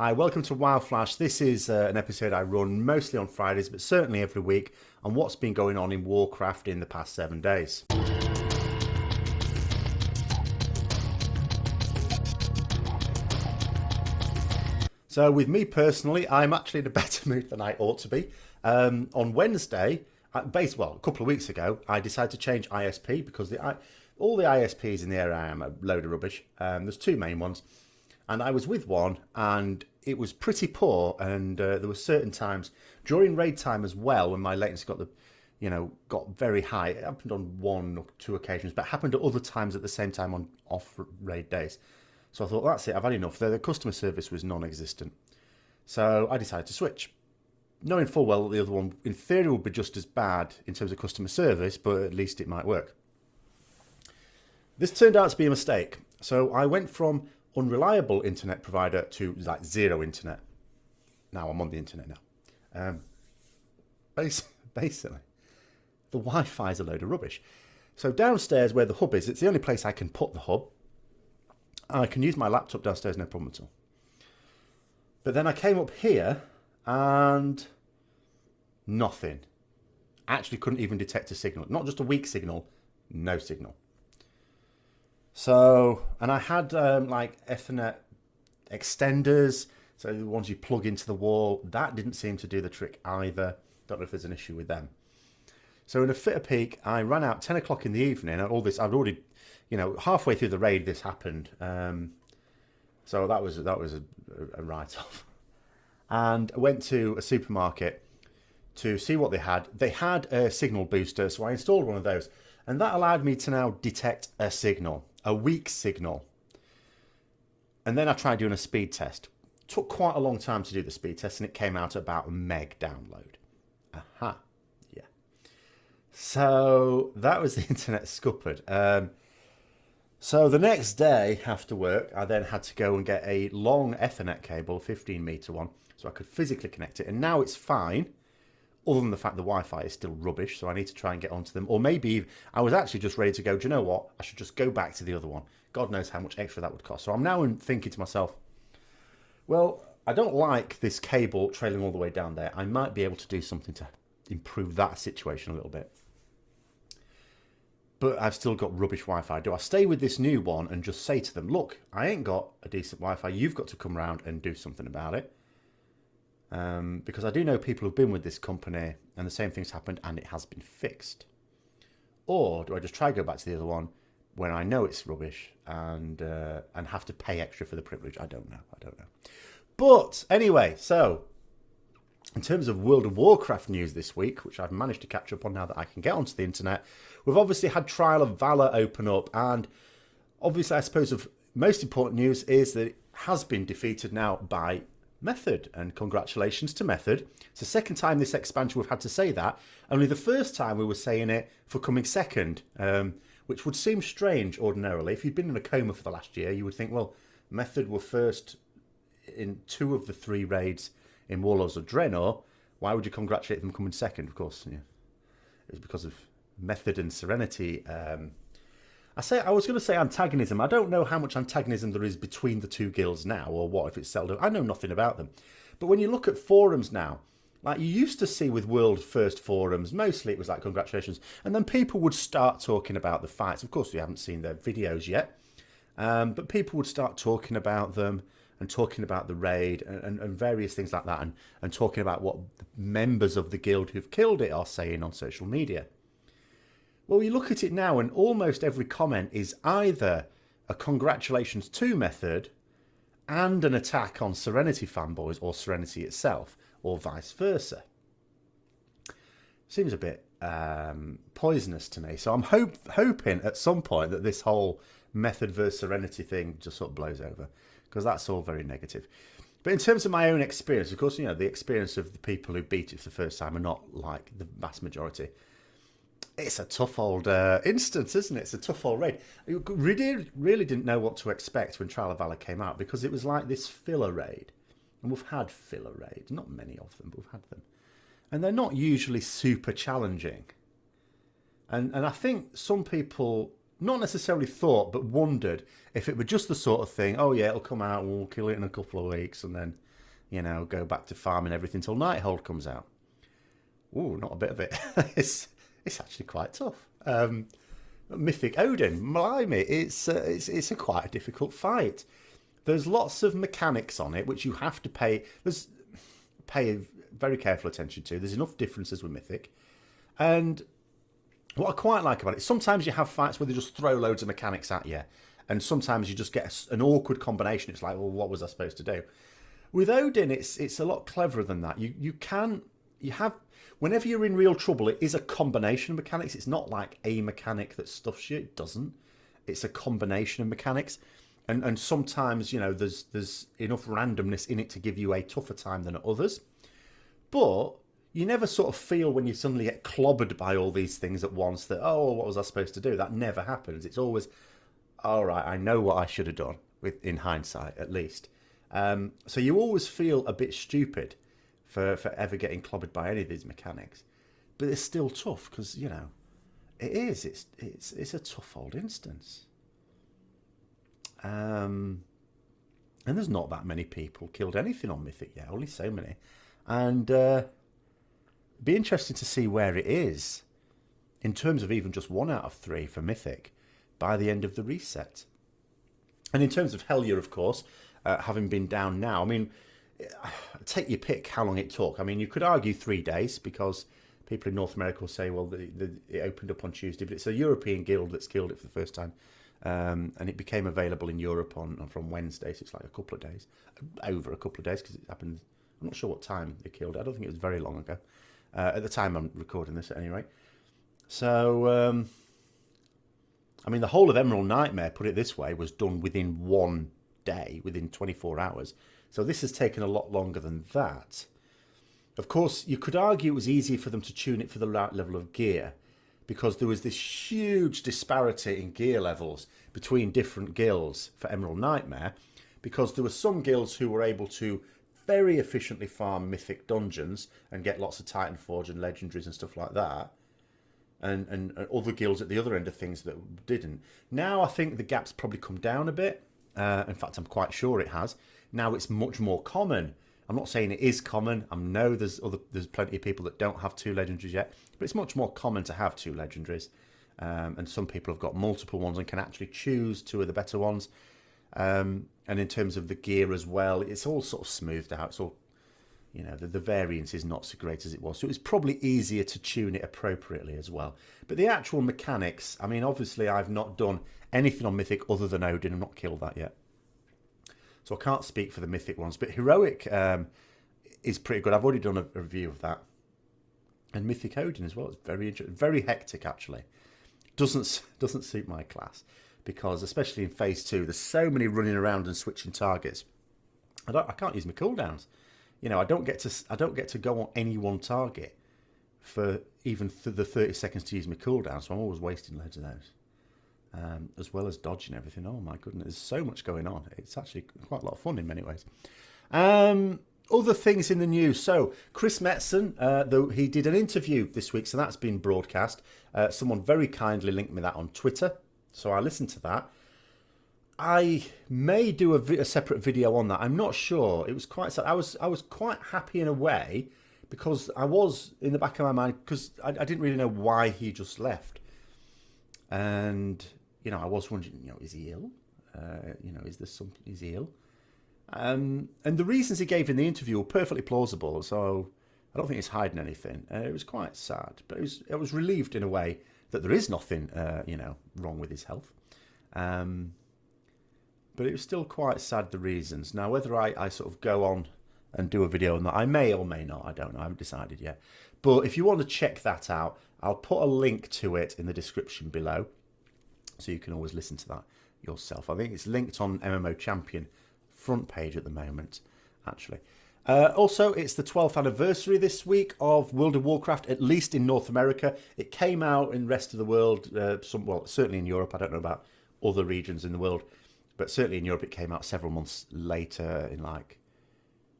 Hi, welcome to Wild Flash. This is an episode I run mostly on Fridays, but certainly every week on what's been going on in Warcraft in the past 7 days. So with me personally, I'm actually in a better mood than I ought to be. On Wednesday, a couple of weeks ago, I decided to change ISP because all the ISPs in the area I am a load of rubbish. There's two main ones. And I was with one, and it was pretty poor. And there were certain times during raid time as well when my latency got very high. It happened on one or two occasions, but it happened at other times at the same time on off raid days. So I thought, that's it, I've had enough. The customer service was non-existent. So I decided to switch, knowing full well that the other one, in theory, would be just as bad in terms of customer service, but at least it might work. This turned out to be a mistake. So I went from unreliable internet provider to like zero internet. Now I'm on the internet now. Basically, the Wi-Fi is a load of rubbish. So downstairs where the hub is, it's the only place I can put the hub. I can use my laptop downstairs, no problem at all. But then I came up here and nothing. Actually couldn't even detect a signal. Not just a weak signal, no signal. So, and I had like Ethernet extenders, so the ones you plug into the wall. That didn't seem to do the trick either. Don't know if there's an issue with them. So in a fit of peak, I ran out 10 o'clock in the evening, and all this, I'd already, halfway through the raid, this happened. So that was a write-off. And I went to a supermarket to see what they had. They had a signal booster, so I installed one of those. And that allowed me to now detect a signal, a weak signal. And then I tried doing a speed test. Took quite a long time to do the speed test, and it came out at about a meg download. Aha, yeah. So that was the internet scuppered. So the next day after work, I then had to go and get a long Ethernet cable, 15-meter one, so I could physically connect it. And now it's fine, other than the fact the Wi-Fi is still rubbish, so I need to try and get onto them. Or maybe I was actually just ready to go, do you know what? I should just go back to the other one. God knows how much extra that would cost. So I'm now thinking to myself, well, I don't like this cable trailing all the way down there. I might be able to do something to improve that situation a little bit. But I've still got rubbish Wi-Fi. Do I stay with this new one and just say to them, look, I ain't got a decent Wi-Fi. You've got to come around and do something about it. Because I do know people who've been with this company and the same thing's happened and it has been fixed. Or do I just try to go back to the other one when I know it's rubbish and have to pay extra for the privilege? I don't know. But anyway, so in terms of World of Warcraft news this week, which I've managed to catch up on now that I can get onto the internet, we've obviously had Trial of Valor open up, and obviously I suppose of most important news is that it has been defeated now by Method, and congratulations to Method. It's the second time this expansion we've had to say that, only the first time we were saying it for coming second, which would seem strange ordinarily. If you'd been in a coma for the last year, you would think, well, Method were first in 2 of the 3 raids in Warlords of Draenor. Why would you congratulate them coming second? Of course, it was because of Method and Serenity. I was going to say antagonism. I don't know how much antagonism there is between the two guilds now, or what, if it's seldom. I know nothing about them. But when you look at forums now, like you used to see with World First forums, mostly it was like congratulations. And then people would start talking about the fights. Of course, we haven't seen their videos yet. But people would start talking about them and talking about the raid and various things like that. And talking about what the members of the guild who've killed it are saying on social media. Well, you look at it now and almost every comment is either a congratulations to Method and an attack on Serenity fanboys or Serenity itself, or vice versa. Seems a bit poisonous to me. So I'm hoping at some point that this whole Method versus Serenity thing just sort of blows over, because that's all very negative. But in terms of my own experience, of course, the experience of the people who beat it for the first time are not like the vast majority. It's a tough old instance, isn't it? It's a tough old raid. You really didn't know what to expect when Trial of Valor came out, because it was like this filler raid. And we've had filler raids, not many of them, but we've had them. And they're not usually super challenging. And I think some people not necessarily thought, but wondered if it were just the sort of thing, oh yeah, it'll come out, we'll kill it in a couple of weeks, and then, go back to farming everything till Nighthold comes out. Ooh, not a bit of it. it's actually quite tough. Mythic Odin, blimey, it's a quite a difficult fight. There's lots of mechanics on it which you have to pay very careful attention to. There's enough differences with Mythic, and what I quite like about it, sometimes you have fights where they just throw loads of mechanics at you, and sometimes you just get an awkward combination. It's like, well, what was I supposed to do? With Odin, it's a lot cleverer than that. You have, whenever you're in real trouble, it is a combination of mechanics. It's not like a mechanic that stuffs you. It doesn't. It's a combination of mechanics, and sometimes there's enough randomness in it to give you a tougher time than others, but you never sort of feel when you suddenly get clobbered by all these things at once that, oh, what was I supposed to do? That never happens. It's always, all right, I know what I should have done, in hindsight, at least. So you always feel a bit stupid for ever getting clobbered by any of these mechanics. But it's still tough because, it is. It's a tough old instance. And there's not that many people killed anything on Mythic yet, only so many. And be interesting to see where it is in terms of even just 1 out of 3 for Mythic by the end of the reset. And in terms of Hellier, of course, having been down now, I mean, take your pick how long it took. I mean, you could argue 3 days because people in North America will say, well, it opened up on Tuesday, but it's a European guild that's killed it for the first time. And it became available in Europe from Wednesday, so it's like a couple of days, over a couple of days, because it happened. I'm not sure what time they killed it. I don't think it was very long ago. At the time I'm recording this, at any rate. So, I mean, the whole of Emerald Nightmare, put it this way, was done within 1 day, within 24 hours. So this has taken a lot longer than that. Of course, you could argue it was easier for them to tune it for the right level of gear, because there was this huge disparity in gear levels between different guilds for Emerald Nightmare, because there were some guilds who were able to very efficiently farm mythic dungeons and get lots of Titan Forge and legendaries and stuff like that, and other guilds at the other end of things that didn't. Now I think the gap's probably come down a bit. In fact, I'm quite sure it has. Now it's much more common. I'm not saying it is common. I know there's plenty of people that don't have 2 legendaries yet, but it's much more common to have 2 legendaries. And some people have got multiple ones and can actually choose 2 of the better ones. And in terms of the gear as well, it's all sort of smoothed out. It's all, the variance is not so great as it was. So it's probably easier to tune it appropriately as well. But the actual mechanics, I mean, obviously I've not done anything on Mythic other than Odin. I've not killed that yet. So I can't speak for the Mythic ones. But Heroic is pretty good. I've already done a review of that. And Mythic Odin as well. It's very interesting. Very hectic, actually. Doesn't suit my class. Because especially in phase 2, there's so many running around and switching targets. I can't use my cooldowns. I don't get to go on any one target for even the 30 seconds to use my cooldown. So I'm always wasting loads of those, as well as dodging everything. Oh my goodness, there's so much going on. It's actually quite a lot of fun in many ways. Other things in the news. So Chris Metzen, though he did an interview this week, so that's been broadcast. Someone very kindly linked me that on Twitter. So I listened to that. I may do a separate video on that. I'm not sure. It was quite sad. I was quite happy in a way, because I was in the back of my mind, because I didn't really know why he just left. And, I was wondering, is he ill? Is there something, is he ill? And the reasons he gave in the interview were perfectly plausible, so I don't think he's hiding anything. It was quite sad, but I was relieved in a way that there is nothing, wrong with his health. But it was still quite sad, the reasons. Now, whether I sort of go on and do a video on that, I may or may not, I don't know, I haven't decided yet. But if you want to check that out, I'll put a link to it in the description below, so you can always listen to that yourself. I think it's linked on MMO Champion front page at the moment, actually. Also, it's the 12th anniversary this week of World of Warcraft, at least in North America. It came out in the rest of the world, certainly in Europe. I don't know about other regions in the world, but certainly in Europe it came out several months later, in like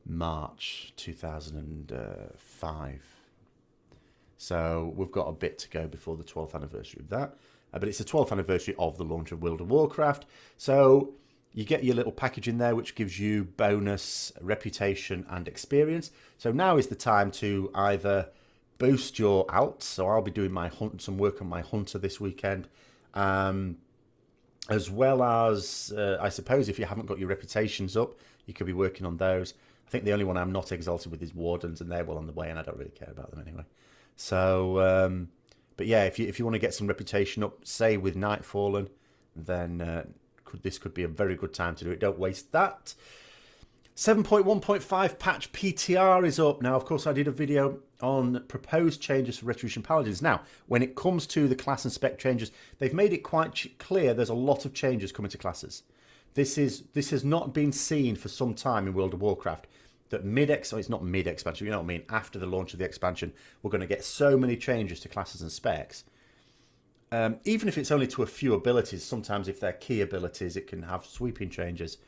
March 2005. So we've got a bit to go before the 12th anniversary of that. but it's the 12th anniversary of the launch of World of Warcraft. So you get your little package in there, which gives you bonus reputation and experience. So now is the time to either boost your alts. So I'll be doing my hunt, some work on my hunter this weekend. As well as, I suppose, if you haven't got your reputations up, you could be working on those. I think the only one I'm not exalted with is Wardens, and they're well on the way, and I don't really care about them anyway. So, but yeah, if you want to get some reputation up, say with Nightfallen, then this could be a very good time to do it. Don't waste that. 7.1.5 patch PTR is up. Now, of course, I did a video on proposed changes for Retribution Paladins. Now, when it comes to the class and spec changes, they've made it quite clear there's a lot of changes coming to classes. This has not been seen for some time in World of Warcraft. That it's not mid-expansion, you know what I mean, after the launch of the expansion, we're going to get so many changes to classes and specs. Even if it's only to a few abilities, sometimes if they're key abilities, it can have sweeping changes.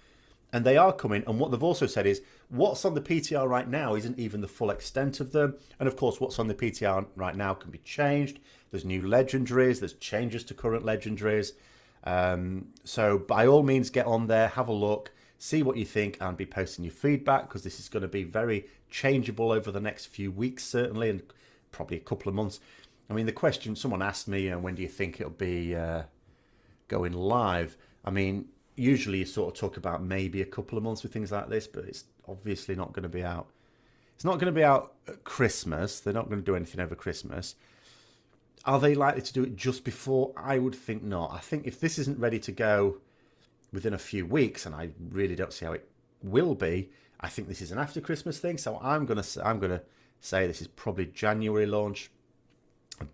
And they are coming, and what they've also said is, what's on the PTR right now isn't even the full extent of them. And of course, what's on the PTR right now can be changed. There's new legendaries, there's changes to current legendaries. So by all means, get on there, have a look, see what you think, and be posting your feedback, because this is going to be very changeable over the next few weeks, certainly, and probably a couple of months. I mean, the question, someone asked me, when do you think it'll be going live? I mean, usually you sort of talk about maybe a couple of months with things like this, but it's obviously not going to be out. It's not going to be out at Christmas. They're not going to do anything over Christmas. Are they likely to do it just before? I would think not. I think if this isn't ready to go within a few weeks, and I really don't see how it will be, I think this is an after Christmas thing. So I'm gonna say this is probably January launch,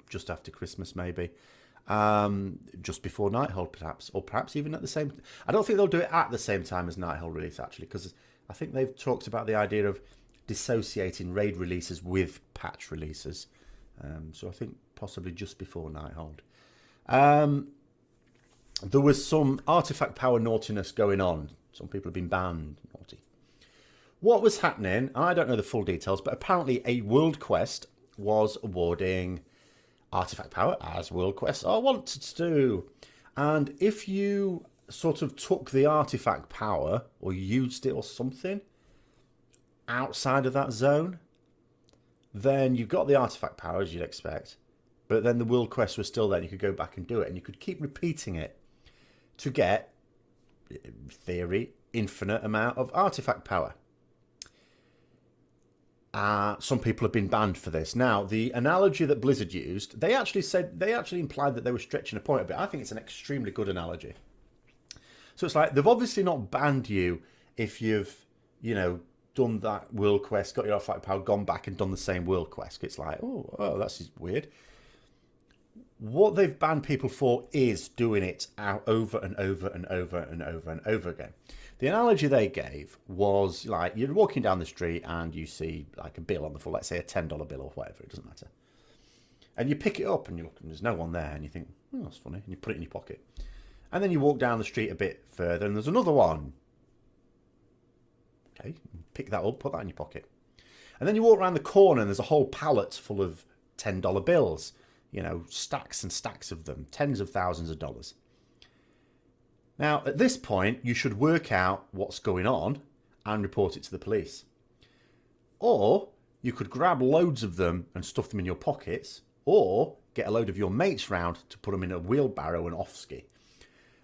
just after Christmas maybe. Just before Nighthold, perhaps, or perhaps even at the same. I don't think they'll do it at the same time as Nighthold release, actually, because I think they've talked about the idea of dissociating raid releases with patch releases. So I think possibly just before Nighthold. There was some artifact power naughtiness going on. Some people have been banned. Naughty. What was happening? I don't know the full details, but apparently a world quest was awarding artifact power, as world quests are wanted to do. And if you sort of took the artifact power or used it or something outside of that zone, then you got the artifact power as you'd expect, but then the world quest was still there and you could go back and do it, and you could keep repeating it to get, in theory, infinite amount of artifact power. Some people have been banned for this. Now, the analogy that Blizzard used, they actually implied that they were stretching a point a bit. I think it's an extremely good analogy. So it's like, they've obviously not banned you if you've, done that world quest, got your artifact power, gone back and done the same world quest. It's like, oh, that's weird. What they've banned people for is doing it out over and over and over and over and over again. The analogy they gave was like, you're walking down the street and you see like a bill on the floor, let's say a $10 bill or whatever, it doesn't matter. And you pick it up and you look and there's no one there and you think, oh, that's funny, and you put it in your pocket. And then you walk down the street a bit further and there's another one. Okay, pick that up, put that in your pocket. And then you walk around the corner and there's a whole pallet full of $10 bills. Stacks and stacks of them, tens of thousands of dollars. Now, at this point, you should work out what's going on and report it to the police. Or you could grab loads of them and stuff them in your pockets, or get a load of your mates round to put them in a wheelbarrow and off-ski.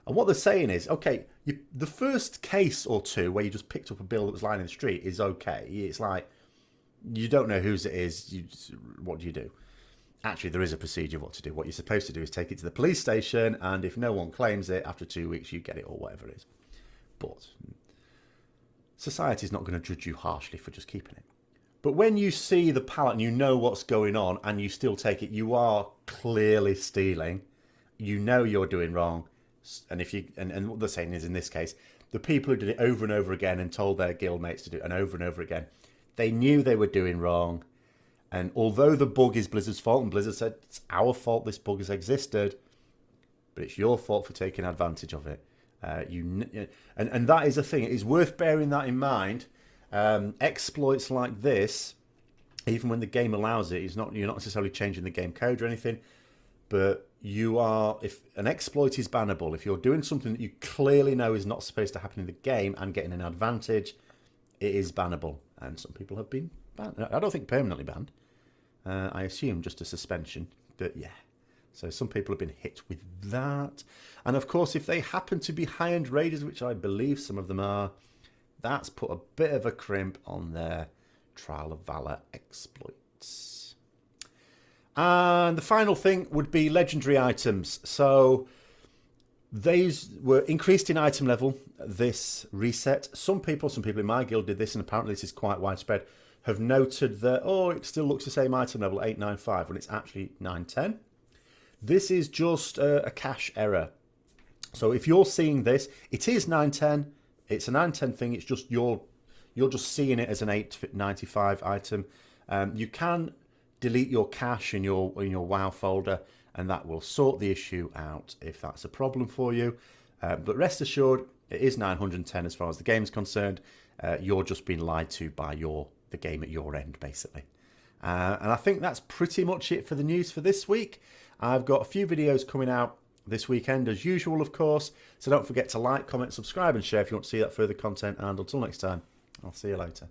And what they're saying is, okay, the first case or two where you just picked up a bill that was lying in the street is okay. It's like, you don't know whose it is, what do you do? Actually, there is a procedure of what to do. What you're supposed to do is take it to the police station, and if no one claims it, after 2 weeks, you get it or whatever it is. But society's not going to judge you harshly for just keeping it. But when you see the pallet and you know what's going on and you still take it, you are clearly stealing. You know you're doing wrong. And and what they're saying is, in this case, the people who did it over and over again and told their guild mates to do it and over again, they knew they were doing wrong. And although the bug is Blizzard's fault, and Blizzard said, it's our fault this bug has existed, but it's your fault for taking advantage of it. And that is a thing. It is worth bearing that in mind. Exploits like this, even when the game allows it, you're not necessarily changing the game code or anything. But you are, if an exploit is bannable, if you're doing something that you clearly know is not supposed to happen in the game and getting an advantage, it is bannable. And some people have been banned. I don't think permanently banned. I assume just a suspension. But yeah. So some people have been hit with that. And of course, if they happen to be high-end raiders, which I believe some of them are, that's put a bit of a crimp on their Trial of Valor exploits. And the final thing would be legendary items. So these were increased in item level this reset. Some people in my guild did this, and apparently this is quite widespread, have noted that, oh, it still looks the same item level, 895, when it's actually 910. This is just a cache error. So if you're seeing this, it is 910. It's a 910 thing. It's just you're just seeing it as an 895 item. You can delete your cache in your WoW folder, and that will sort the issue out if that's a problem for you. But rest assured, it is 910 as far as the game is concerned. You're just being lied to by the game at your end, basically. And I think that's pretty much it for the news for this week. I've got a few videos coming out this weekend as usual, of course. So don't forget to like, comment, subscribe and share if you want to see that further content. And until next time, I'll see you later.